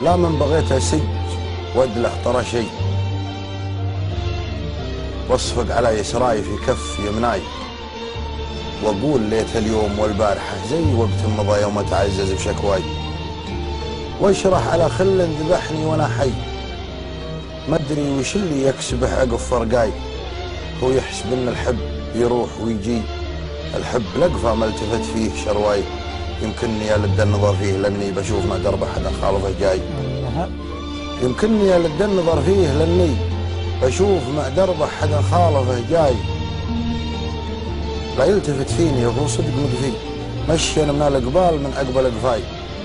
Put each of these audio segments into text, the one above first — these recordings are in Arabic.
لا من بغيت أسج وأدلح طرى شيء، واصفق على يسراي في كف يمناي، واقول ليت اليوم والبارحة زي وقت مضى يوم اتعزز بشكواي، واشرح على خل ذبحني وانا حي، مدري وش اللي يكسبه عقب فرقاي، هو يحسب ان الحب يروح ويجي، الحب لقفه ما التفت فيه شرواي، يمكنني ألد النظر فيه لاني بشوف ما درب احد خالفه جاي، يمكنني ألد النظر فيه لاني بشوف ما درب احد خالفه جاي، لا يلتفت فيني وهو صدق مقفي، مشي من القبال من اقبل قفاي،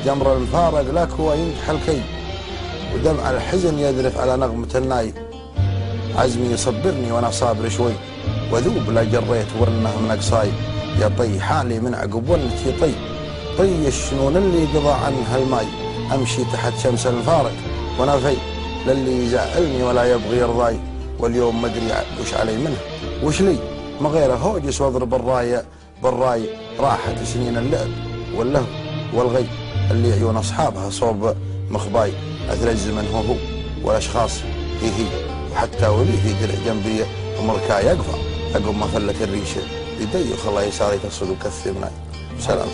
جمر المفارق لك هو ينجح الكي، ودمع الحزن يذرف على نغمة الناي، عزمي يصبرني وانا صابر شوي، وذوب لا جريت ورنه من اقصاي، يا طي حالي من عقب ونتي طي الشنون اللي قضى عنها الماي، امشي تحت شمس الفارق وانا في للي يزعلني ولا يبغي يرضاي، واليوم ما ادري وش علي منه وش لي، ما غيره هوجس واضرب بالراي، راحت سنين اللعب واللهو والغي، اللي عيون اصحابها صوب مخباي، اثر الزمن هو والاشخاص هي، وحتى ولي في درع جنبي ومركاي يقفى عقب ما فلت الريشه يدي وخلى يساري تصل وكث يمناي. سلام.